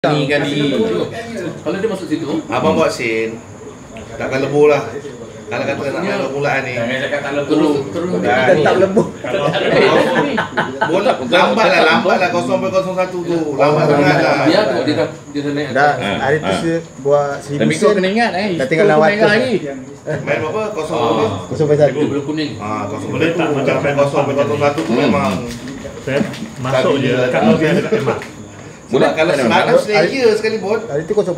Kali kalau dia masuk situ, abang buat scene takkan lebu lah. Kalau kata nak main permulaan ni jangan cakap tak lebu. Terus tak lebu. bola lambatlah 0.01 tu. Lambat sangat lah. Biar tu dia dah naik. Dah hari tu saya buat 1000 Tapi kau kena ingat dah tinggal lawan lagi. Main berapa? 0.1. Belum kuning. 0.1 tu memang masuk je kalau dia dekat emak. Sebab kalau semalam Slayer sekali pun Hari tu 0.01.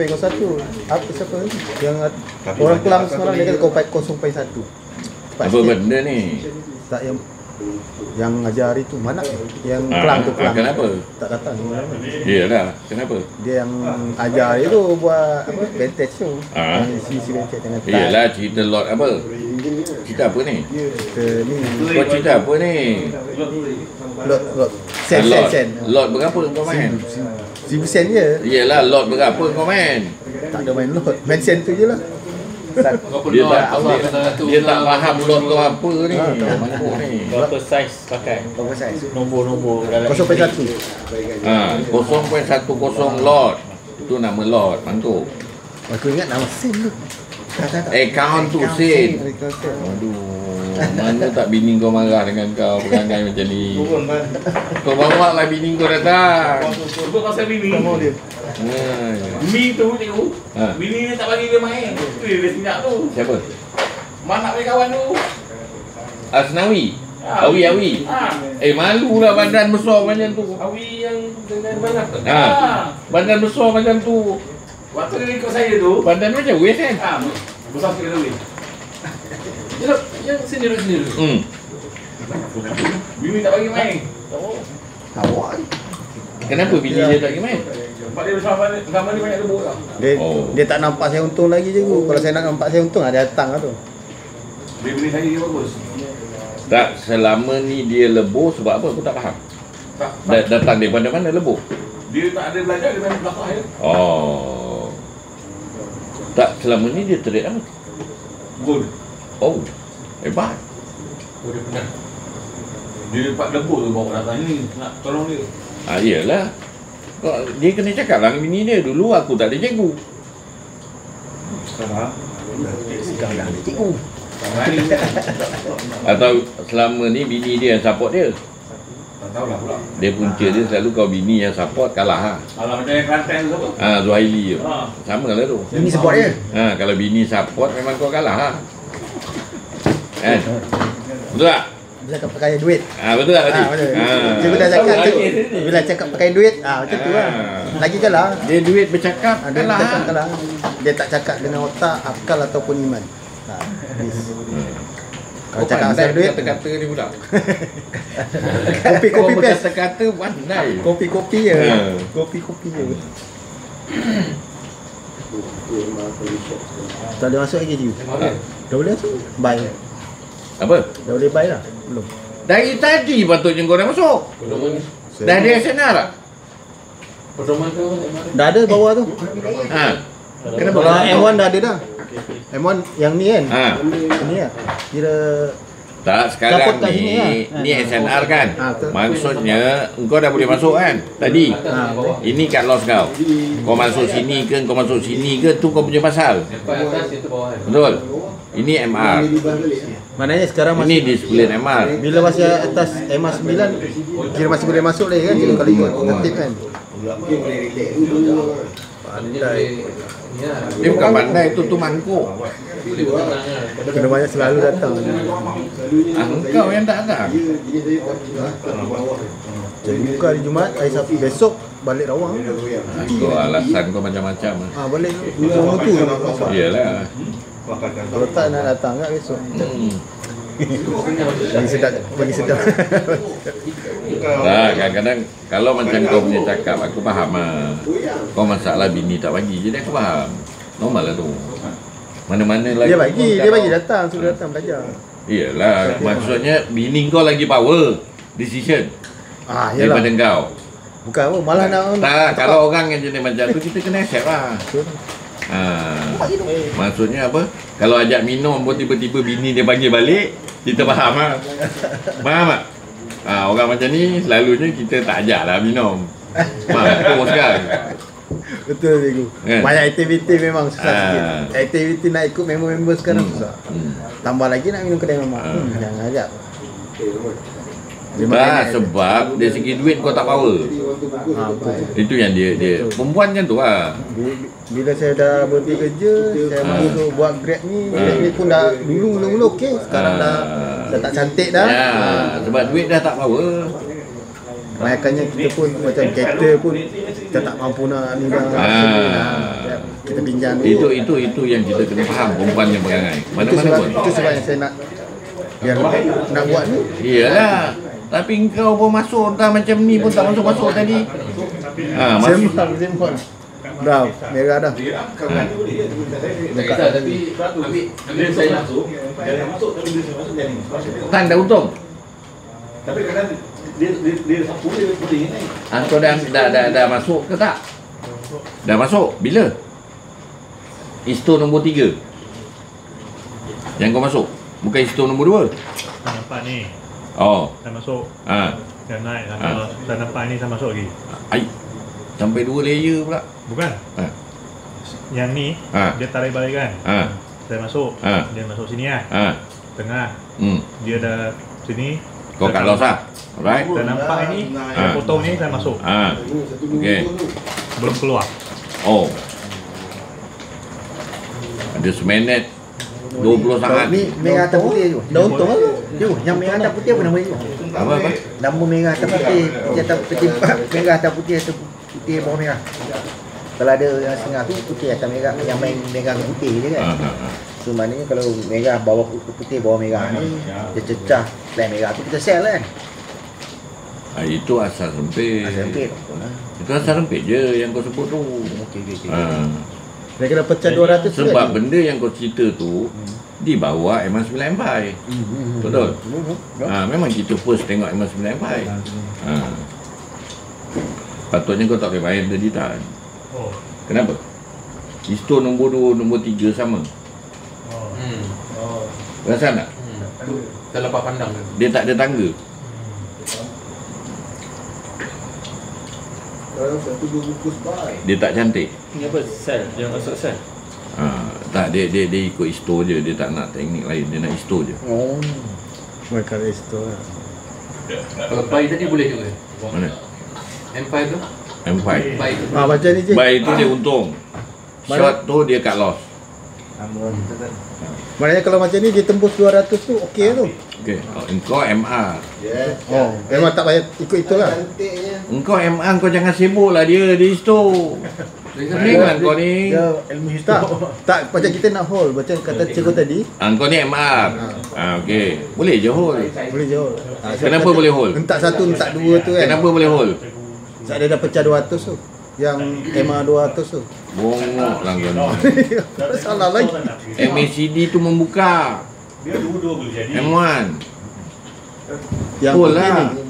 Apa siapa ni? Yang orang kelang semalam dia kata 0.1. Apa benda ni? Tak yang ajar hari tu mana? Yang kelang tu kelang. Kenapa? Tak datang. Iyalah, kenapa? Dia yang ajar hari tu buat apa? Vintage tu. Si vintage dengan tak. Iyalah, cerita Lord apa? Cerita apa ni? Ni Kau cerita apa ni? lot sen. Lord berapa kau main? 1000 sen je. Iyalah, Lord berapa kau main? Tak ada main lot. Main sen tu je lah. Dia tak faham Lord tu apa ni. Mangkuk ni. Berapa saiz pakai? Berapa saiz? Nombor dalam 0.1. 0.10 Lord. Itu nama Lord, mangkuk. Aku ingat nama sen tu. Account tu sen. Aduh, mana tak bini kau marah dengan kau perangai macam ni. Kau bawa lah bini kau datang. Cuba pasal bini. Mi tu cikgu. Bini dia tak bagi dia main. Tu dia senyap tu. Siapa? Mana punya kawan tu? Asnawi. Awi. Malu lah badan besar macam tu. Awi yang dengan banyak tu. Badan besar macam tu. Waktu dia ikut saya tu, Badan macam wes kan? besar sikit lebih. Yang sendiri. Bini tak bagi main. Awak ni. Kenapa bini dia tak pergi main? Sebab dia bersama dia banyak lebur tau. Dia tak nampak saya untung lagi je. Kalau saya nak nampak saya untung, dia datang lah tu. Dia bini saya dia bagus. Tak, selama ni dia lebur sebab apa? Aku tak faham. Datang daripada mana lebur? Dia tak ada belajar, dia main belakang je. Tak, selama ni dia trade apa? Gol. Oh, hebat. Oh, dia penat. Dia dapat lebur tu bawa datang ni. Nak tolong dia. Iyalah. Dia kena cakap lah dengan bini dia. Dulu aku tak ada cikgu. Sekarang dah ada cikgu. Atau selama ni bini dia yang support dia. Tak tahulah pula. Dia punca dia selalu kau bini yang support kalah lah. Kalau macam yang Kelantan tu apa? Zuhaili tu. Sama lah tu. Ini support dia. Kalau bini support memang kau kalah lah. Betul tak? Dia cakap pakai duit. Betul tak tadi? Cikgu dah cakap bila cakap pakai duit, macam tu lah. Lagi kalah. Dia duit bercakap, Dia kalah. cakap kalah. Dia tak cakap dengan otak, akal ataupun iman. Kalau cakap pasal duit, kata-kata ni pula. kopi-kopi Kau best. berkata-kata pandai. Kopi-kopi je. Kopi-kopi je. Tak ada masuk lagi dia. Dah boleh masuk? Buy. Apa? Dah boleh buy lah? Belum. Dari tadi patutnya kau dah masuk. Dah ada SNR tak? Pedoman tu Dah ada bawah tu. Kenapa? Kalau M1 dah ada dah. M1 yang ni kan? Ni lah. Kira Tak, sekarang Dapur kat sini lah. ni SNR kan? betul. Maksudnya engkau dah boleh masuk kan? Tadi. boleh. Ini kat los kau. Kau masuk sini ke, kau masuk sini ke, tu kau punya pasal. atas itu bawah. Betul? Ini MR. Maknanya sekarang Ini masih disiplin MR. bila masih atas MA9 kira masih boleh masuk lagi kan? Kira kalau ikut tertib kan? Pandai. Dia bukan pandai, tu mangkuk. Kena banyak selalu datang. Engkau yang tak datang. Jadi buka hari Jumaat, hari Sabtu besok balik Rawang. Kau alasan kau macam-macam. Balik rumah tu. Iyalah. Kalau tak nak datang tak besok. Bagi sedap. Tak, kadang-kadang kalau macam kau punya cakap, aku faham lah. Kau masalah bini tak bagi, jadi aku faham. Normal lah tu. Mana-mana lagi. Dia bagi datang, suruh datang belajar. Iyalah, maksudnya bini kau lagi power decision Yalah. daripada kau. Bukan apa, malah nak Tak, kalau orang yang jenis macam tu, kita kena accept lah. Maksudnya apa? Kalau ajak minum pun tiba-tiba bini dia panggil balik, kita faham lah. Faham tak? Orang macam ni selalunya kita tak ajak lah minum. Mampus kan? Betul cikgu. Banyak aktiviti memang susah sikit. Ah. Aktiviti nak ikut member-member sekarang susah. Tambah lagi nak minum kedai mamak. Jangan ajak. Sebab dari segi duit kau tak power. Itu yang dia perempuan macam tu lah. Bila saya dah berhenti kerja, saya masuk buat Grab ni. Grab ni pun dah dulu okey, sekarang dah tak cantik dah. Ya, sebab duit dah tak power. Kebanyakannya kita pun macam kereta pun kita tak mampu nak ni dah. Kita pinjam dulu. Itu yang kita kena faham perempuan yang perangai. Mana-mana pun. Itu sebab yang saya nak buat ni. Iyalah. Tapi engkau pun masuk entah macam ni pun tak masuk tadi. Sembang. Dah, merah dah. Ambil saya masuk. Kan dah untung. Tapi kadang dia sapu dia putih ni. Engkau dah masuk ke tak? Dah masuk. Bila? Isto nombor 3. Yang kau masuk. Bukan isto nombor 2. Nampak ni. Oh. Dah masuk. Dah naik. Dah nampak ni dah masuk lagi. Ai. Sampai 2 layer pula. Bukan. Yang ni dia tarik balik kan. Saya masuk. Dia masuk sini lah. Tengah. Dia dah sini. Kau kat los lah. Alright. Dah nampak ini. Saya potong ni saya masuk. Okey. Belum keluar. Oh. Ada seminit 20 saat. Ni merah atas putih tu. Dah untung lah. Tu, yang merah atas putih apa nama dia? Apa? Nama merah atas putih, atas putih, merah atas putih, atas putih bawah merah. Kalau ada yang setengah tu putih atas merah, yang main merah dengan putih je kan. So maknanya kalau merah bawah putih bawah merah ni dia cecah lain merah tu kita sell kan. Itu asal sempit. Asal sempit. Itu asal sempit je yang kau sebut tu. Okey. Dia kena pecah 200 tu. Sebab benda yang kau cerita tu di bawah M95. Betul? Memang kita first tengok M95. Patutnya kau tak boleh main tadi tak? Kenapa? Isto nombor 2, nombor 3 sama. Rasa tak? Tak lepas pandang kan. Dia tak ada tangga. Dia tak cantik. Ni apa? Sel. Yang masuk sel. Tak, dia ikut isto je. Dia tak nak teknik lain. Dia nak isto je. Mereka isto lah. Kalau buy tadi boleh juga. Mana? M5 tu. M5. Buy tu. Macam ni je. Buy tu dia untung. Short tu dia cut loss. Maknanya kalau macam ni dia tembus 200 tu okey tu. Okey. Engkau MR. Memang tak payah ikut itulah. Engkau MR kau jangan sibuk lah dia isto. Jangan kau ni. Dia ilmu hitam. Tak macam kita nak hold macam kata cikgu tadi. Kau ni MR. Okey. Boleh je hold. Boleh je hold. Kenapa boleh hold? Entak 1 entak 2 tu kan. Kenapa boleh hold? Sebab dia dah pecah 200 tu. Yang MA 200 tu. Bongok lah kau ni. Salah lagi. MACD tu membuka. Dia dua-dua boleh jadi. M1. Yang Hold putih lah. ni.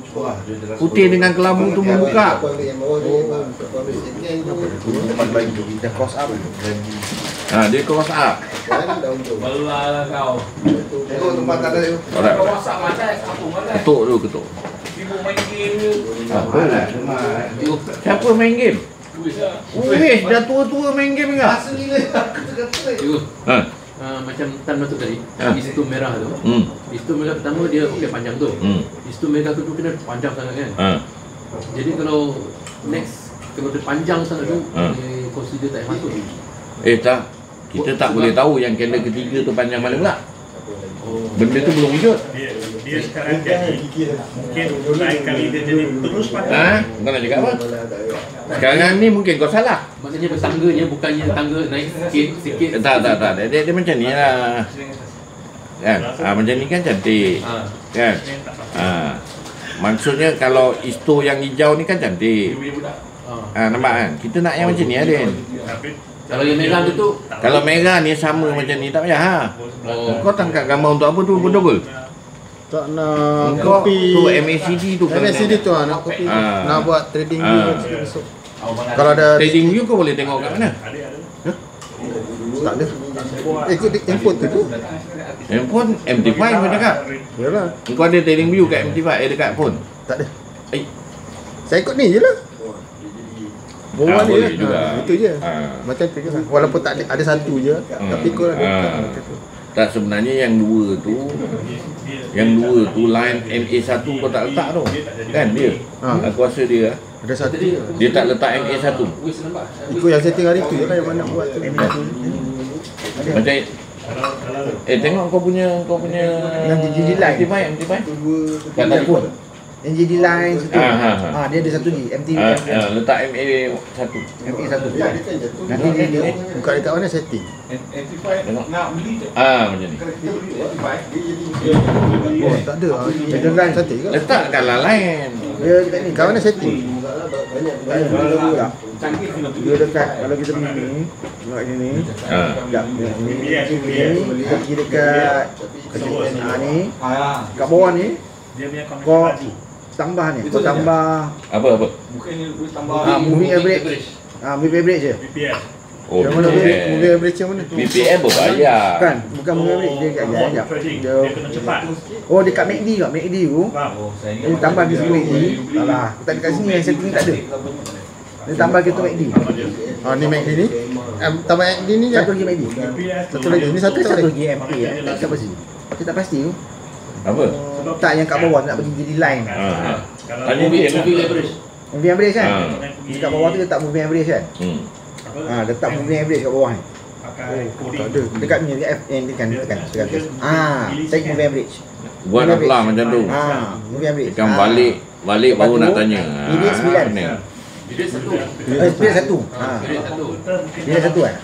Putih dengan kelabu tu membuka. Dah cross up. Dia cross up. Belah lah kau. Alright. Kau masak macam apa mana? Ketuk dulu ketuk. Sibuk main game je. Siapa main game? Uish, dah tua-tua main game ke? Macam Tan Matuk tadi, istu merah tu. Istu merah pertama dia okey panjang tu. Istu merah kedua kena panjang sangat kan. Jadi kalau next kalau dia panjang sangat tu, dia consider tak masuk. Tak. Kita tak boleh tahu yang candle ketiga tu panjang mana pula. Benda tu belum wujud. Dia sekarang jadi mungkin lain kali dia jadi terus panjang. Kau nak cakap apa? Sekarang ni mungkin kau salah. Maksudnya bertangganya bukannya tangga naik sikit. Tak. Dia macam ni lah. Kan? Macam ni kan cantik. Kan? Maksudnya kalau isto yang hijau ni kan cantik. Nampak kan? Kita nak yang macam ni Adin. Kalau yang merah tu Kalau merah ni sama macam ni tak payah. Kau tangkap gambar untuk apa tu betul? Tak nak Kau kopi. tu MACD tu kan. MACD tu nak kopi. Nak buat trading view besok. Kalau ada Trading view kau boleh tengok kat mana? tak ada. Ikut input tu. Handphone MT5 kau cakap. Yalah, Kau ada trading view kat MT5 dekat phone. tak ada. Eh, Saya ikut ni je lah. Berwarna boleh je. juga. Itu je. Ah. Macam tu je. Walaupun tak ada satu je, tapi kau ada macam tu. Tak, sebenarnya yang dua tu line MA1 kau tak letak tu. Kan dia? Aku rasa dia Ada satu. dia tak letak MA1. Wis nampak. Ikut yang setting hari tu je kan yang mana buat tu. Macam tengok kau punya Yang GD line. MT5. Kat Tak pun. telefon. Yang GD line situ. Dia ada satu G. MT Letak MA1. MT1. Nanti dia Buka dekat mana setting? Tengok. Macam ni. Oh, tak ada. Ada line setting ke? Letakkanlah line. dia dekat ni. Kat mana setting? Dia dekat kalau kita begini, tengok sini. Sekejap, ni. Kita pergi dekat ni. Kat bawah ni Dia punya kau koneksi maju. tambah ni. Kau tambah Apa? moving average. Moving average je. BPS. Oh, Yang mana BPM. movie average yang mana? BPM berbayar. Kan? Bukan moving average dia kat sekejap. Trading. Dia Dia kena cepat. Oh dekat MACD kat MACD tu. Faham? Dia tambah di sini MACD. Alah, tak dekat sini yang setting ni tak ada. Dia tambah kita MACD. Ni MACD ni. Tambah MACD ni je. Satu lagi MACD. BPS. Satu lagi. Ni satu Satu lagi. lagi MA lah. Tak pasti. Kita tak pasti tu. Apa? Tak yang kat bawah nak bagi jadi line. Tanya dia lah. Moving average. Moving average kan? Ah. Dekat bawah tu letak moving average kan? Letak moving average kat bawah ni. Pakai coding. Tak ada. Dekat ni dekat F tekan. Take moving average. Buat lah macam tu. Moving average. Tekan balik baru nak tanya. Period 9. ni. Period satu. Period 1. Period satu. Period 1 kan?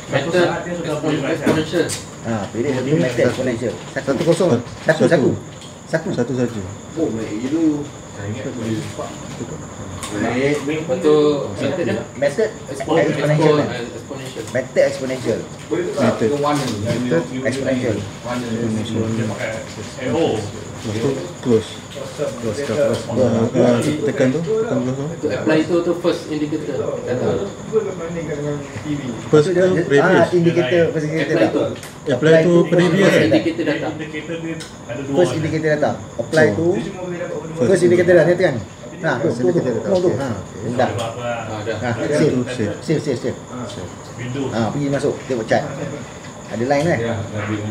Method exponential. Period 1 method exponential. 1-0. Satu. Satu. Lepas tu method dia Method exponential. exponential. Method exponential. Exponential. Dia pakai AO. Close. Tekan tu. Tekan close tu. To apply tu first indicator data. First tu previous. Indicator first indicator Apply data. tu. Apply tu previous. First indicator data. Indikator dia ada dua. First indicator data. Apply to first indicator data ni tekan. First indicator data. tu. Dah. Dah. Save. Windows. Pergi masuk tengok chart. Ada line kan?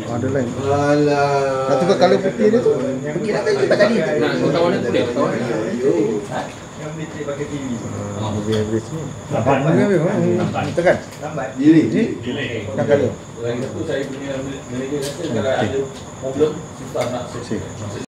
Ada lain. Lepas tu kau colour putih dia tu. Pergi dah tadi tadi. Nah, kau tahu mana tu dia? Kau tahu mana? Movie average ni. Tekan. Delay. Dah colour. Save.